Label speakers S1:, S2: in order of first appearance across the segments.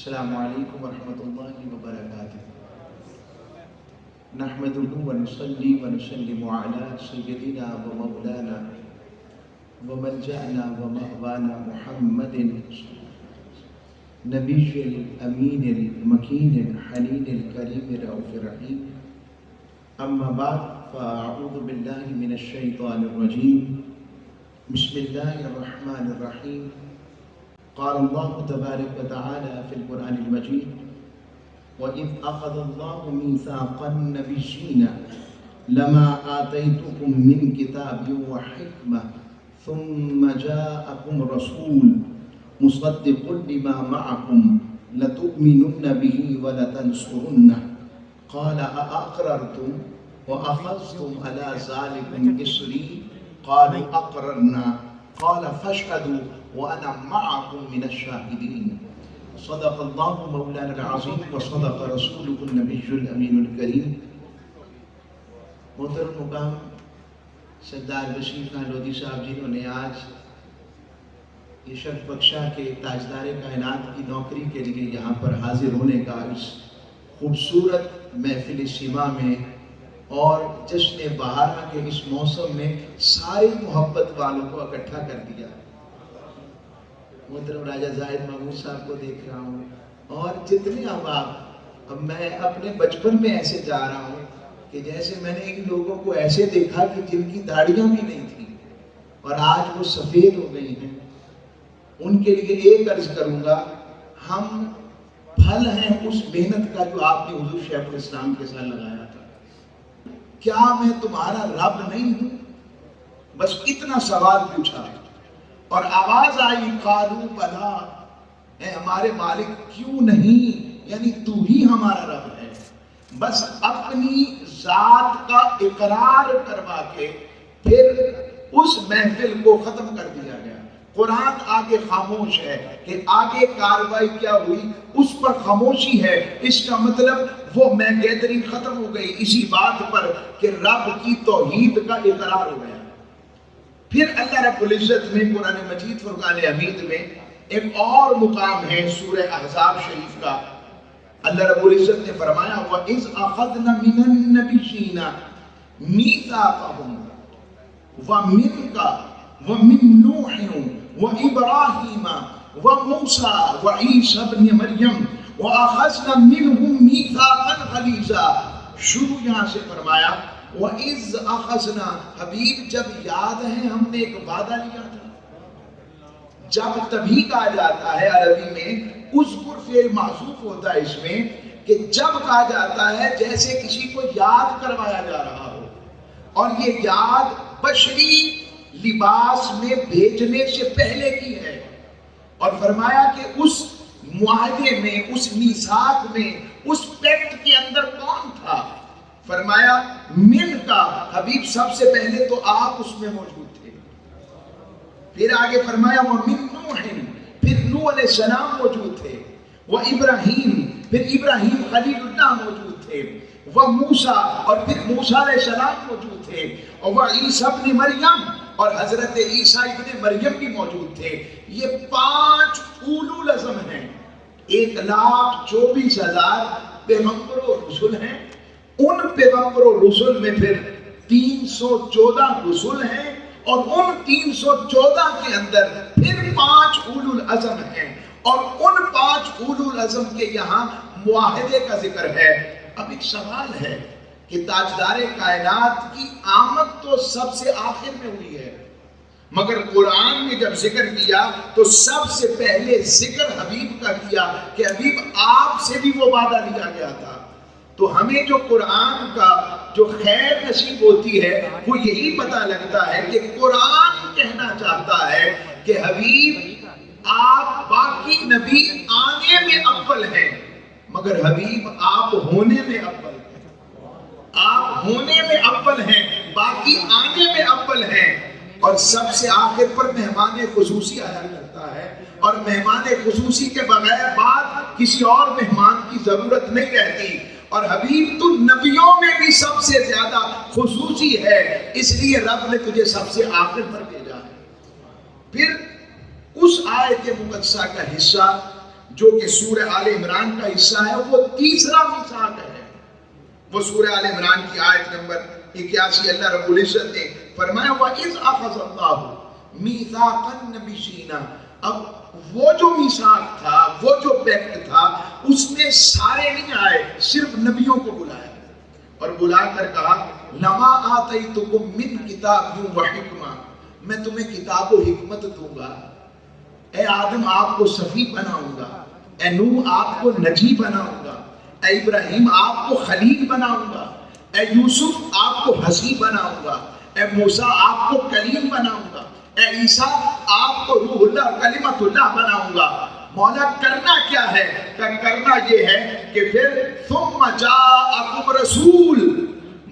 S1: السلام علیکم ورحمۃ اللہ وبرکاتہ۔ نحمده ونصلي ونسلم على سيدنا ومولانا وملجأنا ومأوانا محمد نبی الامین المکین الحنین الکریم الرؤوف الرحیم، اما بعد فاعوذ باللہ من الشیطان الرجیم، بسم اللہ الرحمن الرحیم۔ قال الله تبارك وتعالى في القرآن المجيد: وَإِذْ أَخَذَ اللَّهُ مِيثَاقَ النَّبِيِّينَ لَمَا آتَيْتُكُم مِّن كِتَابٍ وَحِكْمَةٍ ثُمَّ جَاءَكُمْ رَسُولٌ مُصَدِّقٌ لِّمَا مَعَكُمْ لَتُؤْمِنُنَّ بِهِ وَلَتَنصُرُنَّهُ قَالَ أَأَقْرَرْتُمْ وَأَخَذْتُمْ عَلَىٰ ذَلِكُمْ إِصْرِي قَالُوا أَقْرَرْنَا قَالَ فَاشْهَدُوا وَأَنَا مَعَكُمْ مِنَ الشَّاهِدِينَ صدق اللہ مولانا العظیم وصدق رسولہ النبی الامین الکریم۔ محترم مقام سردار بشیر خان لودھی صاحب، جنہوں نے آج یہ شرف بخشا کہ تاجدار کائنات کی نوکری کے لیے یہاں پر حاضر ہونے کا اس خوبصورت محفل سما میں اور جشن بہارا کے اس موسم میں ساری محبت والوں کو اکٹھا کر دیا۔ محترم راجہ زاہد محمود صاحب کو دیکھ رہا ہوں اور جتنے احباب، اب میں اپنے بچپن میں ایسے جا رہا ہوں کہ جیسے میں نے ان لوگوں کو ایسے دیکھا کہ جن کی داڑیاں بھی نہیں تھیں اور آج وہ سفید ہو گئی ہیں۔ ان کے لیے ایک عرض کروں گا، ہم پھل ہیں اس محنت کا جو آپ نے حضور شیخ الاسلام کے ساتھ لگایا تھا۔ کیا میں تمہارا رب نہیں ہوں؟ بس اتنا سوال پوچھا اور آواز آئی، قالوا بلا، اے ہمارے مالک کیوں نہیں، یعنی تو ہی ہمارا رب ہے۔ بس اپنی ذات کا اقرار کروا کے پھر اس محفل کو ختم کر دیا گیا۔ قرآن آگے خاموش ہے کہ آگے کاروائی کیا ہوئی اس پر خاموشی ہے۔ اس کا مطلب وہ گیدرنگ ختم ہو گئی اسی بات پر کہ رب کی توحید کا اقرار ہو گیا۔ پھر اللہ رب العزت میں قرآن مجید فرقان حمید میں ایک اور مقام ہے سورہ احزاب شریف کا۔ اللہ رب العزت نے فرمایا وَإِذْ أَخَذْنَا مِنَ النَّبِيِّينَ مِيثَاقَهُمْ وَمِنْكَ وَمِن نُوحٍ وَإِبْرَاهِيمَ وَمُوسَىٰ وَعِيسَىٰ ابْنِ مَرْيَمَ وَأَخَذْنَا مِنْهُم مِيثَاقًا غَلِيظًا۔ شروع یہاں سے فرمایا وَإِذْ أَخَذْنَا، حبیب جب یاد ہے ہم نے ایک وعدہ لیا تھا۔ جب تبھی کہا جاتا ہے عربی میں اذکر فعل محذوف ہوتا ہے اس میں کہ جب کہا جاتا ہے جیسے کسی کو یاد کروایا جا رہا ہو، اور یہ یاد بشری لباس میں بھیجنے سے پہلے کی ہے۔ اور فرمایا کہ اس معاہدے میں، اس میثاق میں، اس پیکٹ کے اندر کون تھا؟ فرمایا من کا، حبیب سب سے پہلے تو آپ اس میں موجود تھے۔ پھر آگے فرمایا وَمِن نُوحٍ، پھر نوح علیہ السلام موجود تھے، وَإِبْرَاهِيمَ، پھر ابراہیم خلیل اللہ موجود تھے، وَمُوسَىٰ، اور پھر موسیٰ علیہ السلام موجود تھے، اور وَعِیسَىٰ ابْنِ مَرْیَم، اور حضرت عیسیٰ ابن مریم بھی موجود تھے۔ یہ 5 اولو العزم ہیں۔ 1,24,000 پیغمبر و رسول ہیں۔ ان پیغمبر و رسول میں پھر 314 رسول ہیں، اور ان 314 کے اندر پھر 5 اولو العزم ہیں، اور ان 5 اولو العزم کے یہاں معاہدے کا ذکر ہے۔ اب ایک سوال ہے کہ تاجدار کائنات کی آمد تو سب سے آخر میں ہوئی ہے، مگر قرآن نے جب ذکر کیا تو سب سے پہلے ذکر حبیب کا کیا کہ حبیب آپ سے بھی وہ وعدہ لیا گیا تھا۔ تو ہمیں جو قرآن کا جو خیر نصیب ہوتی ہے وہ یہی پتہ لگتا ہے کہ قرآن کہنا چاہتا ہے کہ حبیب آپ باقی نبی آنے میں اول ہیں، مگر حبیب آپ ہونے میں اول ہیں۔ آپ ہونے میں اول ہیں، باقی آنے میں اول ہیں، اور سب سے آخر پر مہمان خصوصی آیا کرتا ہے، اور مہمان خصوصی کے بغیر بعد کسی اور مہمان کی ضرورت نہیں رہتی۔ اور حبیب تو نبیوں میں بھی سب سے زیادہ خصوصی ہے، اس لیے رب نے تجھے سب سے آخر پر بھیجا ہے۔ پھر اس آیت مقدسہ کا حصہ جو کہ سورہ آل عمران کا حصہ ہے، وہ تیسرا میثاق ہے۔ وہ سورہ آل عمران کی آیت نمبر 81، اللہ رب العزت نے فرمایا وَإِذْ أَخَذَ اللَّهُ مِيثَاقَ النَّبِيِّينَ۔ اب وہ جو میثاق تھا، وہ جو پیکٹ تھا، اس میں سارے نہیں آئے، صرف نبیوں کو بلایا اور بلا کر کہا لَمَا آتَيْتُكُم مِّن كِتَابٍ وَحِكْمَةٍ، میں تمہیں کتاب و حکمت دوں گا، اے آدم آپ کو صفی بناؤں گا، اے نوح آپ کو نجی بناؤں گا، اے ابراہیم آپ کو خلیل بناؤں گا، اے یوسف آپ کو حسیب بناؤں گا، اے موسیٰ آپ کو کلیم بناؤں گا، اے عیسیٰ آپ کو روح اللہ کلمت اللہ بناؤں گا۔ مولا کرنا کیا ہے؟ کہ کرنا یہ ہے کہ پھر ثم جاءکم رسول،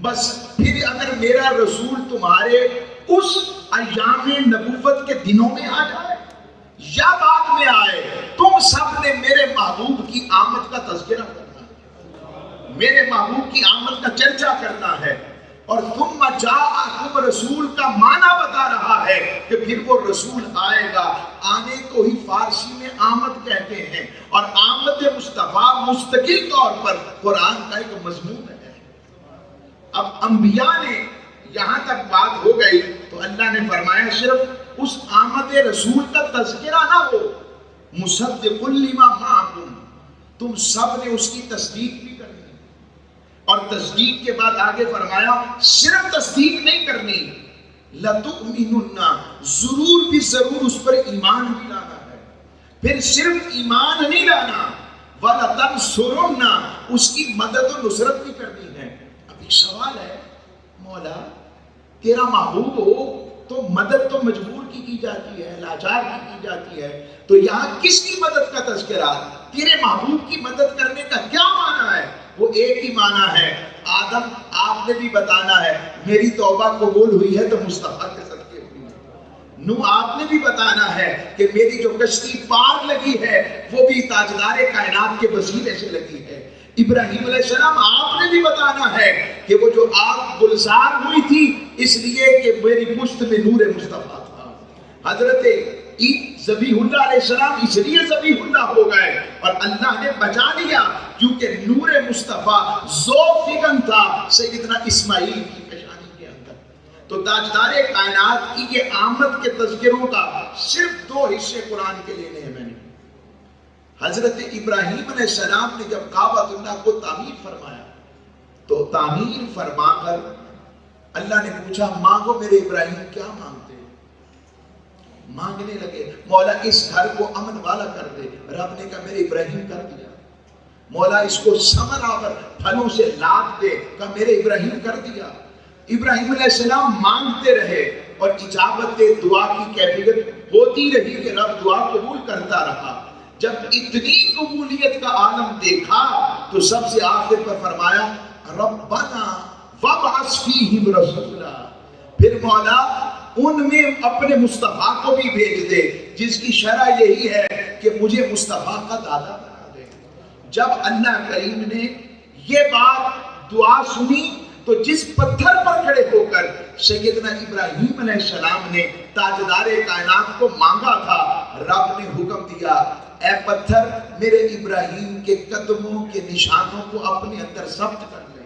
S1: بس پھر اگر میرا رسول تمہارے اس ایام نبوت کے دنوں میں آ جائے یا بعد میں آئے، تم سب نے میرے محبوب کی آمد کا تذکرہ کرنا ہے، میرے محبوب کی آمد کا چرچا کرنا ہے۔ اور ثم جاءکم رسول کا معنی بتا رہا ہے کہ پھر وہ رسول آئے گا۔ آنے کو ہی فارسی میں آمد کہتے ہیں، اور آمد مصطفیٰ مستقل طور پر قرآن کا ایک مضمون ہے۔ اب انبیاء نے یہاں تک بات ہو گئی تو اللہ نے فرمایا صرف اس آمد رسول کا تذکرہ نہ ہو، مصدق لما معکم، تم سب نے اس کی تصدیق بھی کرنی، اور تصدیق کے بعد آگے فرمایا صرف تصدیق نہیں کرنی، لَتُؤْمِنُنَّ، ضرور بھی ضرور اس پر ایمان بھی لانا ہے، پھر صرف ایمان نہیں لانا، وَلَتَنْصُرُنَّ، اس کی مدد و نصرت بھی کرنی ہے۔ اب ایک سوال ہے، مولا تیرا محبوب ہو تو مدد تو مجبور کی جاتی ہے، لاچار کی جاتی ہے، تو یہاں کس کی مدد کا تذکرہ؟ تیرے محبوب کی مدد کرنے کا کیا معنی ہے؟ وہ ایک ہی معنی ہے، آدم آپ نے بھی بتانا ہے میری توبہ قبول ہوئی ہے تو مصطفیٰ کے صدقے ہوئی ہے، نوح آپ نے بھی بتانا ہے کہ میری جو کشتی پار لگی ہے وہ بھی تاجدار کائنات کے وسیلے سے لگی ہے، ابراہیم علیہ السلام آپ نے بھی بتانا ہے کہ وہ جو آگ گلزار ہوئی تھی اس لیے کہ میری پشت میں نور مصطفیٰ تھا، حضرت ذبیح اللہ علیہ السلام اس لیے ذبیح اللہ ہو گئے اور اللہ نے بچا لیا کیونکہ نور مصطفیٰ ذو فگن تھا سیدنا اسماعیل کی پیشانی کے اندر۔ تو تاجدار کائنات کی یہ آمد کے تذکروں کا صرف 2 حصے قرآن کے لینے ہیں۔ میں نے حضرت ابراہیم علیہ السلام نے جب کعبۃ اللہ کو تعمیر فرمایا تو تعمیر فرما کر اللہ نے پوچھا مانگو میرے ابراہیم، کیا مانگتے؟ مانگنے لگے مولا اس گھر کو امن والا کر دے، رب نے کہا میرے ابراہیم کر دیا۔ مولا اس کو ثمر آور پھلوں سے لاد دے، کہا میرے ابراہیم کر دیا۔ ابراہیم علیہ السلام مانگتے رہے اور اجابت دعا کی کیفیت ہوتی رہی کہ رب دعا قبول کرتا رہا۔ جب اتنی قبولیت کا عالم دیکھا تو سب سے آخر پر فرمایا ربنا وابعث فیہم رسولا، پھر مولا ان میں اپنے مصطفیٰ کو بھی بھیج دے جس کی شرح یہی ہے کہ مجھے مصطفیٰ کا دادا بنا دے۔ جب اللہ کریم نے یہ بات دعا سنی تو جس پتھر پر کھڑے ہو کر سیدنا ابراہیم علیہ السلام نے تاجدار کائنات کو مانگا تھا، رب نے حکم دیا اے پتھر میرے ابراہیم کے قدموں کے نشانوں کو اپنے اندر ضبط کر لے،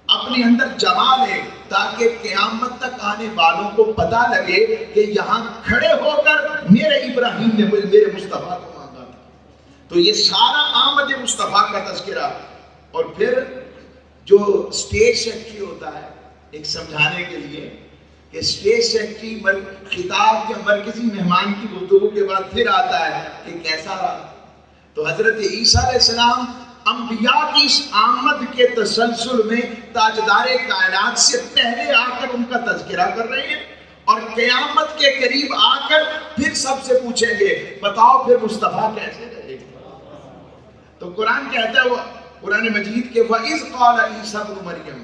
S1: اپنے اندر جما لے، تاکہ قیامت تک آنے والوں کو پتہ لگے کہ یہاں کھڑے ہو کر میرے ابراہیم نے میرے مصطفیٰ کو مانگا تھا۔ تو یہ سارا آمد مصطفیٰ کا تذکرہ۔ اور پھر جو اسٹیج سیکرٹری ہوتا ہے ایک سمجھانے کے لیے کہ اسٹیج سیکرٹری خطاب یا مرکزی مہمان کی گفتگو کے بعد پھر آتا ہے کہ کیسا رہا، تو حضرت عیسیٰ علیہ السلام انبیاء کی اس آمد کے تسلسل میں تاجدار کائنات سے پہلے آ کر ان کا تذکرہ کر رہے ہیں، اور قیامت کے قریب آ کر پھر سب سے پوچھیں گے بتاؤ پھر مصطفیٰ کیسے رہے گا۔ تو قرآن کہتا ہے وہ قرآن مجید کے وَإِذْ قَالَ عِيسَىٰ ابْنُ مَرْيَمَ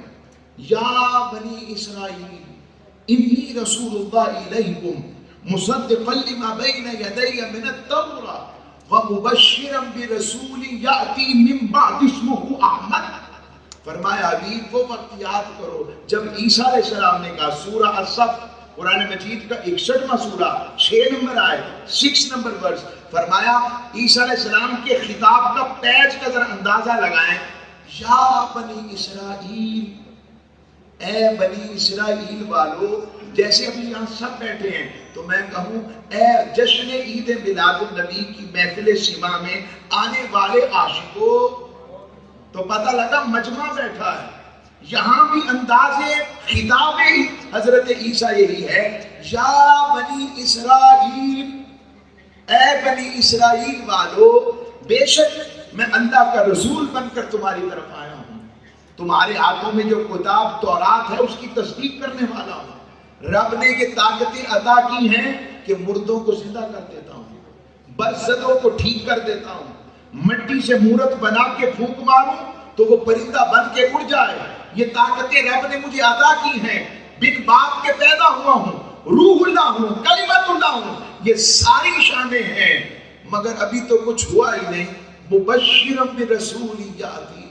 S1: يَا بَنِي إِسْرَائِيلَ إِنِّي رَسُولُ اللَّهِ إِلَيْكُمْ مُصَدِّقًا لِمَا بَيْنَ يَدَيَّ مِنَ التَّوْرَاةِ وَمُبَشِّرًا بِرَسُولٍ يَأْتِي مِن بَعْدِي اسْمُهُ أَحْمَدُ۔ فرمایا حبیب وہ وقت یاد کرو جب عیسیٰ علیہ السلام نے کہا، سورہ الصف قرآن مجید کا 61واں سورہ 6 نمبر آیت 6 نمبر ورس فرمایا عیسیٰ علیہ السلام کے خطاب کا پیج کا ذرا اندازہ لگائیں. یا بنی اسرائیل، اے بنی اسرائیل والو. جیسے ابھی یہاں سب بیٹھے ہیں تو میں کہوں اے جشن عید میلاد النبی کی محفل سیما میں آنے والے عاشقوں، تو پتہ لگا مجمع بیٹھا ہے. یہاں بھی انداز خطاب حضرت عیسیٰ یہی ہے، یا بنی اسرائیل، اے بنی اسرائیل والو، بے شک میں اللہ کا رسول بن کر تمہاری طرف آیا ہوں. تمہارے ہاتھوں میں جو کتاب تورات ہے اس کی تصدیق کرنے والا ہوں. رب نے یہ طاقتیں عطا کی ہیں کہ مردوں کو زندہ کر دیتا ہوں، برزدوں کو ٹھیک کر دیتا ہوں، مٹی سے مورت بنا کے پھونک ماروں تو وہ پرندہ بن کے اڑ جائے. یہ طاقتیں رب نے مجھے عطا کی ہیں. بگ باپ کے پیدا ہوا ہوں، روح اللہ ہوں، کلمت اللہ ہوں. یہ ساری شانیں ہیں، مگر ابھی تو کچھ ہوا ہی نہیں. مبشرم برسول یاتی،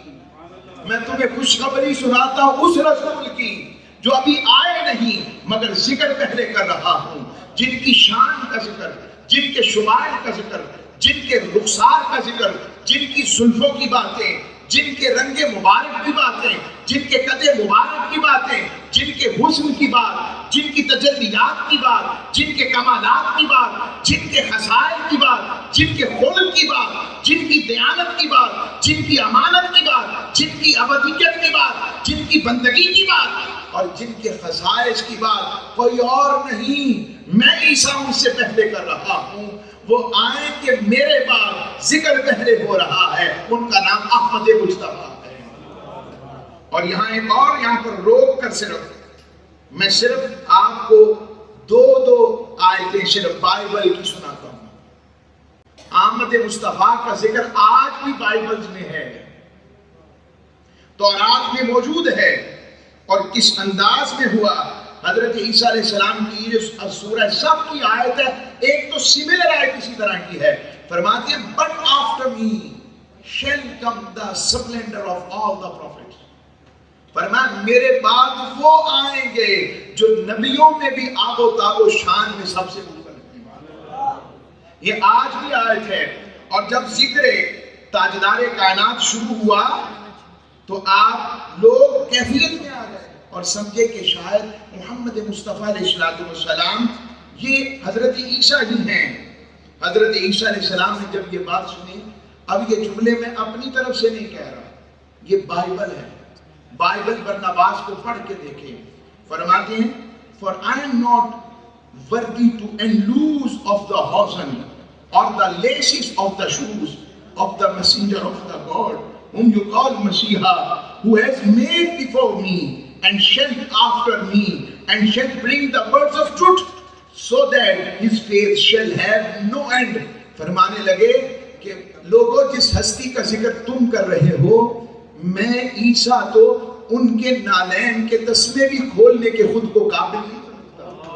S1: میں تمہیں خوشخبری سناتا ہوں اس رسول کی جو ابھی آئے نہیں مگر ذکر پہلے کر رہا ہوں. جن کی شان کا ذکر، جن کے شمائل کا ذکر، جن کے رخسار کا ذکر، جن کی زلفوں کی باتیں، جن کے رنگ مبارک کی باتیں، جن کے قد مبارک کی باتیں، جن کے حسن کی بات، جن کی تجلیات کی بات، جن کے کمالات کی بات، جن کے خصائل کی بات، جن کے خلق کی بات، جن کی دیانت کی بات، جن کی امانت کی بات، جن کی ابدیت کی بات، جن کی بندگی کی بات اور جن کے خصائص کی بات کوئی اور نہیں، میں عیسیٰ ان سے پہلے کر رہا ہوں. وہ آئیں کہ میرے بعد ذکر پہلے ہو رہا ہے. ان کا نام احمد مصطفیٰ ہے. اور یہاں ایک اور یہاں پر روک کر میں صرف آپ کو دو آیتیں صرف بائبل کی سناتا ہوں. احمد مصطفیٰ کا ذکر آج بھی بائبل میں ہے، تورات میں موجود ہے. اور کس انداز میں ہوا؟ حضرت عیسیٰ علیہ السلام کی جو سورہ سب کی آیت ہے، ایک تو سملر آیت اسی طرح کی ہے. فرماتے ہیں but after me shall come the splendor of all the prophets. فرمایا میرے بعد وہ آئیں گے جو نبیوں میں بھی آب و تاب و شان میں سب سے اوپر ہیں. یہ آج بھی آیت ہے. اور جب ذکر تاجدار کائنات شروع ہوا تو آپ لوگ کیفیت میں آ گئے اور سمجھے کہ شاید محمد مصطفیٰ علیہ السلام یہ حضرت عیسیٰ ہی ہیں. حضرت عیسیٰ علیہ السلام نے جب یہ بات سنی، اب یہ جملے میں اپنی طرف سے نہیں کہہ رہا، یہ بائبل ہے. بائبل برناباس کو پڑھ کے دیکھیں. فرماتے ہیں for I am not worthy to unloose of the hosen or the laces of the shoes of the messenger of the God whom you call Messiah, who has made before me and shall after me and shall bring the words of truth so that his faith shall have no end. فرمانے لگے کہ لوگوں جس ہستی کا ذکر تم کر رہے ہو، میں عیسیٰ تو ان کے نالین کے تسمے بھی کھولنے کے خود کو قابل نہیں سمجھتا.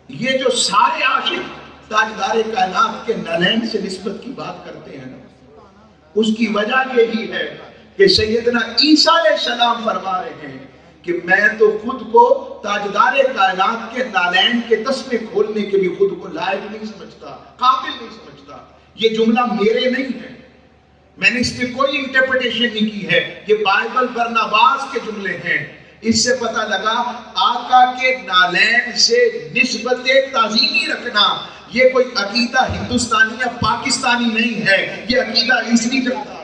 S1: یہ جو سارے عاشق تاجدار کائنات کے نالین سے نسبت کی بات کرتے ہیں، اس کی وجہ یہی ہے کہ سیدنا عیسیٰ علیہ السلام فرما رہے ہیں کہ میں تو خود کو تاجدار کائنات کے نالین کے تسمے کھولنے کے بھی خود کو لائق نہیں سمجھتا، قابل نہیں سمجھتا. یہ جملہ میرے نہیں ہے، میں نے اس پہ کوئی انٹرپریٹیشن نہیں کی ہے، یہ بائبل برناباس کے جملے ہیں. اس سے پتہ لگا آقا کے نالین سے نسبت تعظیمی رکھنا یہ کوئی عقیدہ ہندوستانی یا پاکستانی نہیں ہے، یہ عقیدہ اسری چلتا رہا.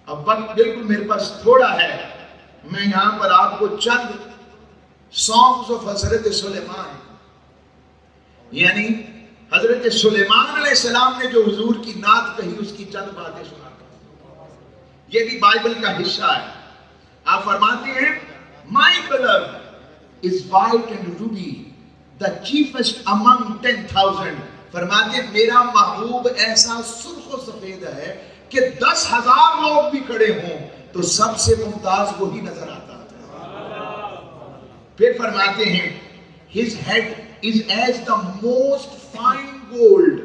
S1: اب وقت بالکل میرے پاس تھوڑا ہے، میں یہاں پر آپ کو چند سانگز آف حضرت سلیمان، یعنی حضرت سلیمان علیہ السلام نے جو حضور کی نعت کہی اس کی چند باتیں سناتا ہوں. یہ بھی بائبل کا حصہ ہے. آپ فرماتے ہیں My beloved is white and ruby, the chiefest among 10,000. فرماتے ہیں میرا محبوب ایسا سرخ و سفید ہے کہ 10,000 لوگ بھی کھڑے ہوں تو سب سے ممتاز وہی نظر آتا ہے. پھر فرماتے ہیں His head is as the most fine gold.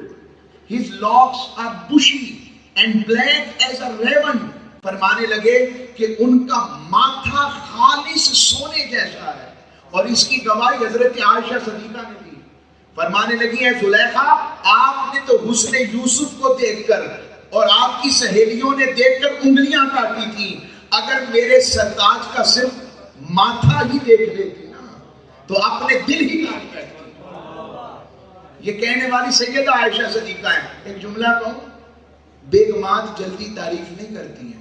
S1: His locks are bushy and black as a raven. فرمانے لگے کہ ان کا ماتھا خالص سونے جیسا ہے، اور اس کی گواہی حضرت عائشہ صدیقہ نے دی۔ فرمانے لگی ہے زلیخا، آپ نے تو حسن یوسف کو دیکھ کر اور آپ کی سہیلیوں نے دیکھ کر انگلیاں کاٹی تھی، اگر میرے سرتاج کا صرف ماتھا ہی دیکھ لیتی نا تو اپنے دل ہی کاٹ بیٹھتی۔ یہ کہنے والی سیدہ عائشہ صدیقہ ہے۔ ایک جملہ کہوں، بیگمات جلدی تعریف نہیں کرتی ہیں،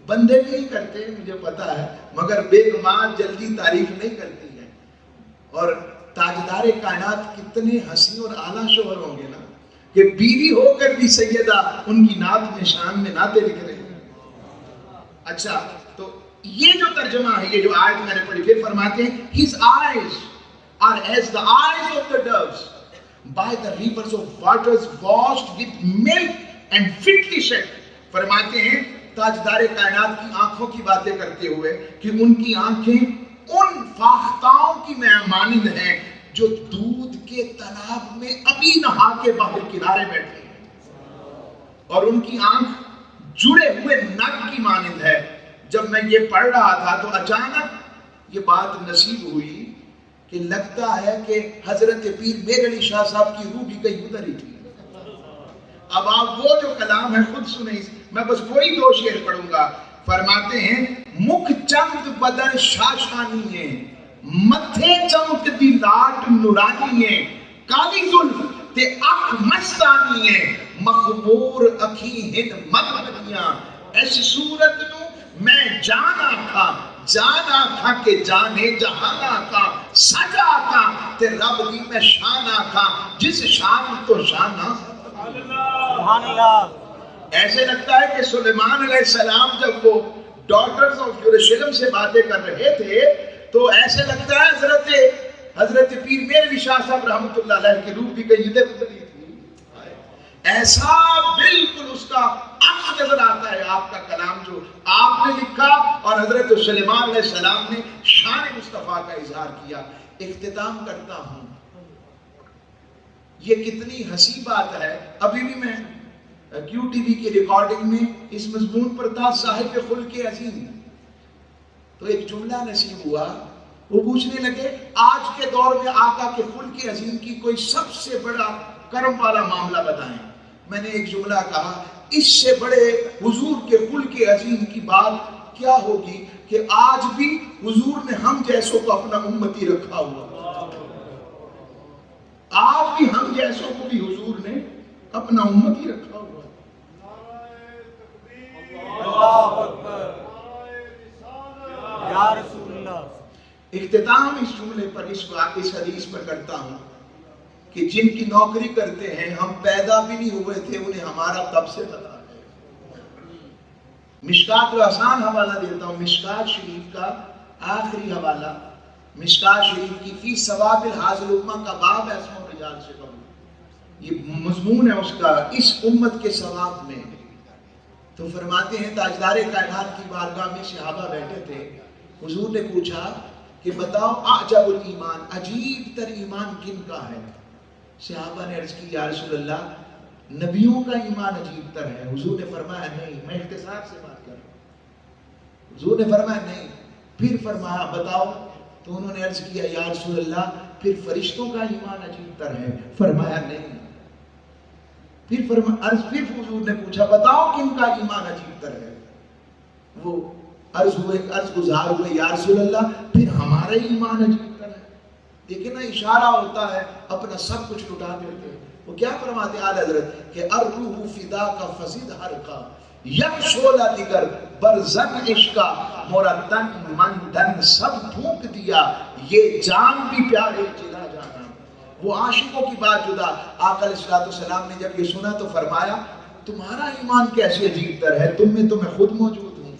S1: بندے بھی نہیں کرتے مجھے پتا ہے، مگر بیگمات جلدی تعریف نہیں کرتی ہیں۔ اور تاجدار کائنات کتنے حسین اور اعلیٰ شوہر ہوں گے نا کہ بیوی ہو کر بھی سیدہ ان کی نعت میں شان میں نعتیں لکھ رہے ہیں۔ اچھا، تو یہ جو ترجمہ ہے، یہ جو آیت میں نے پڑھی، پھر فرماتے ہیں his eyes are as the eyes of the doves by the rivers of waters washed with milk and fitly shed۔ فرماتے ہیں تاجدار کائنات کی آنکھوں کی باتیں کرتے ہوئے کہ ان کی آنکھیں ان فاختاؤں کی مانند ہیں جو دودھ کے تالاب میں ابھی نہا کے باہر کنارے بیٹھے ہیں، اور ان کی آنکھ جڑے ہوئے نگ کی مانند ہے۔ جب میں یہ پڑھ رہا تھا تو اچانک یہ بات نصیب ہوئی کہ لگتا ہے کہ حضرت پیر میر علی شاہ صاحب کی روح بھی کہیں ادھر ہی تھی۔ اب آپ وہ جو کلام ہے خود سنیں، میں بس وہی دو شعر پڑھوں گا۔ فرماتے ہیں مکھ چند بدن شاشانی ہیں، متھے چمک دی لاٹ نورانی ہیں، کالی زلف تے اکھ مستانی ہیں، مخمور اکھی ہن مدھیاں، ایسی صورت نو میں جانا تھا کہ جانے جہانا تھا، سجا تھا تے رب دی میں شانا تھا، جس شان تو شانہ۔ سبحان اللہ۔ ایسے لگتا ہے کہ سلیمان علیہ السلام جب وہ ڈاٹرز آف یروشلم سے باتیں کر رہے تھے تو ایسے لگتا ہے حضرت پیر میر علی شاہ صاحب رحمۃ اللہ علیہ کی روح بھی کہیں ادھر ادھر ہی تھی۔ ایسا بالکل اس کا عکس نظر آتا ہے آپ کا کلام جو آپ نے لکھا اور حضرت سلیمان علیہ السلام نے شان مصطفیٰ کا اظہار کیا۔ اختتام کرتا ہوں، یہ کتنی ہنسی بات ہے۔ ابھی بھی میں کیو ٹی وی کی ریکارڈنگ میں اس مضمون پر تھا صاحب خلق عظیم، تو ایک جملہ نصیب ہوا، وہ پوچھنے لگے آج کے دور میں آقا کے خلق عظیم کی کوئی سب سے بڑا کرم والا معاملہ بتائیں۔ میں نے ایک جملہ کہا، اس سے بڑے حضور کے خلق عظیم کی بات کیا ہوگی کہ آج بھی حضور نے ہم جیسوں کو اپنا امتی رکھا ہوا، آج بھی ہم جیسوں کو بھی حضور نے اپنا امتی رکھا ہوا۔ اللہ اکبر، یا رسول اللہ۔ اختتام اس جملے پر، اس حدیث پر کرتا ہوں کہ جن کی نوکری کرتے ہیں، ہم پیدا بھی نہیں ہوئے تھے، انہیں ہمارا کب سے پتا ہے۔ مشکات کا آسان حوالہ دیتا ہوں، مشکات شریف کا آخری حوالہ، مشکات شریف کی فی ثواب الحاضر امہ کا باب ہے اسماء الرجال سے قبل، یہ مضمون ہے اس کا اس امت کے ثواب میں۔ تو فرماتے ہیں تاجدار کائنات کی بارگاہ میں صحابہ بیٹھے تھے، حضور نے پوچھا کہ بتاؤ اعجب الایمان، عجیب تر ایمان کن کا ہے؟ صحابہ نے عرض کی یا رسول اللہ نبیوں کا ایمان عجیب تر ہے۔ حضور نے فرمایا نہیں، میں اختصار سے بات کر رہا ہوں۔ حضور نے فرمایا نہیں، پھر فرمایا بتاؤ، تو انہوں نے عرض کیا یا رسول اللہ پھر فرشتوں کا ایمان عجیب تر ہے؟ فرمایا نہیں۔ پھر حضور نے پوچھا بتاؤ کن کا ایمان عجیب تر ہے؟ وہ عرض گزار ہوئے یا رسول اللہ پھر ہمارا ایمان عجیب تر ہے۔ دیکھیں نا، اشارہ ہوتا ہے اپنا سب کچھ لٹا دیتے ہیں۔ وہ کیا فرماتے اعلی حضرت کہ الروح فدا کا فزد ہر کا یک شعلہ دیگر برزن عشقا مورا تن من دن سب پھونک دیا، یہ جان بھی پیارے چلا جانا۔ وہ عاشقوں کی بات جدا، آقا علیہ السلام نے جب یہ سنا تو فرمایا تمہارا ایمان کیسے عجیب تر ہے، تم میں تو میں خود موجود ہوں،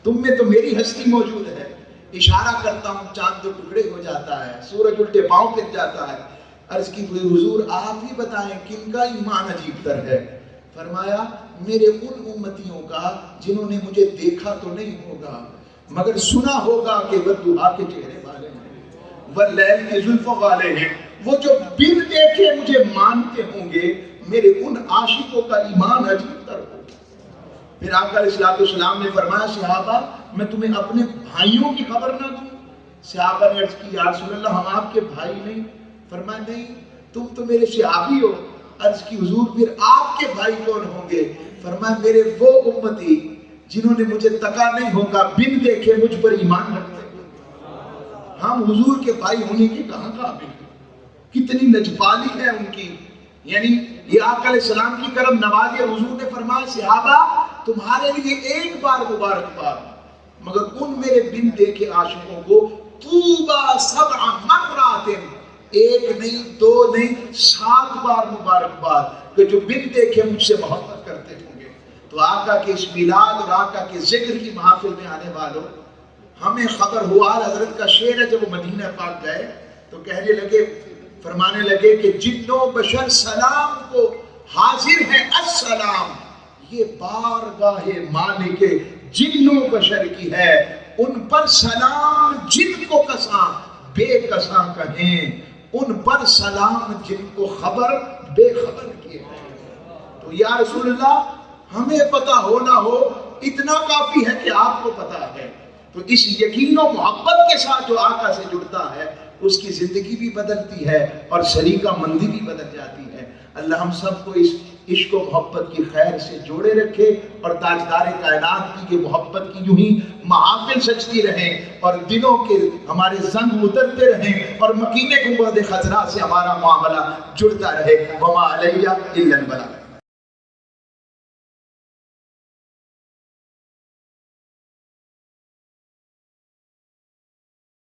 S1: تم میں تو میری ہستی موجود ہے۔ اشارہ کرتا ہوں چاند دو ٹکڑے ہو جاتا ہے، سورج الٹے پاؤں پھر جاتا ہے۔ عرض کی حضور آپ ہی بتائیں کن کا ایمان عجیب تر ہے؟ فرمایا میرے ان امتیوں کا جنہوں نے مجھے دیکھا تو نہیں ہوگا مگر سنا ہوگا کہ وہ دعا کے چہرے والے ہیں، وہ لیل کے زلفوں والے ہیں، وہ جو بن دیکھے مجھے مانتے ہوں گے، میرے ان عاشقوں کا ایمان عجیب تر ہوگا۔ پھر آقا علیہ السلام نے فرمایا صحابہ میں تمہیں اپنے بھائیوں کی خبر نہ دوں؟ صحابہ نے عرض کی یا رسول اللہ ہم آپ کے بھائی نہیں؟ فرمایا نہیں تم تو میرے صحابی ہو۔ عرض کی حضور پھر آپ کے بھائی کون ہوں گے؟ فرمایا میرے وہ امتی جنہوں نے مجھے تکا نہیں ہوگا بن دیکھے مجھ پر ایمان رکھتے ہیں۔ ہم حضور کے بھائی ہونے کے کہاں قابل ہیں؟ کتنی نجبالی ہے ان کی، یعنی یہ آقا علیہ السلام کی کرم نوازی۔ حضور نے فرمایا صحابہ تمہارے لیے ایک بار مبارکباد، مگر ان میرے بن دیکھے عاشقوں کو طوبى 7 مرات، ایک نہیں دو نہیں 7 بار مبارکباد کہ جو بن دیکھے مجھ سے محبت کرتے ہوں گے۔ تو آقا کے اس میلاد اور آقا کے ذکر کی محافل میں آنے والوں، ہمیں خبر ہوا، حضرت کا شعر ہے جب وہ مدینہ پاک گئے تو کہنے لگے، فرمانے لگے کہ جن و بشر سلام کو حاضر ہے السلام، یہ بارگاہ مالک جن و بشر کی ہے، ان پر سلام جن کو کساں بے کساں کہیں، ان پر سلام جن کو خبر بے خبر کی ہے۔ تو یا رسول اللہ ہمیں پتہ ہو نہ ہو اتنا کافی ہے کہ آپ کو پتہ ہے۔ تو اس یقین و محبت کے ساتھ جو آقا سے جڑتا ہے اس کی زندگی بھی بدلتی ہے اور سلیقہ مندی بھی بدل جاتی ہے۔ اللہ ہم سب کو اس عشق و محبت کی خیر سے جوڑے رکھے اور تاجدار کائنات کی کہ محبت کی یوں ہی محافل سجتی رہیں اور دلوں کے ہمارے زنگ اترتے رہیں اور مکین گنبد خضرا سے ہمارا معاملہ جڑتا رہے۔ وما علیہ الا البلاغ۔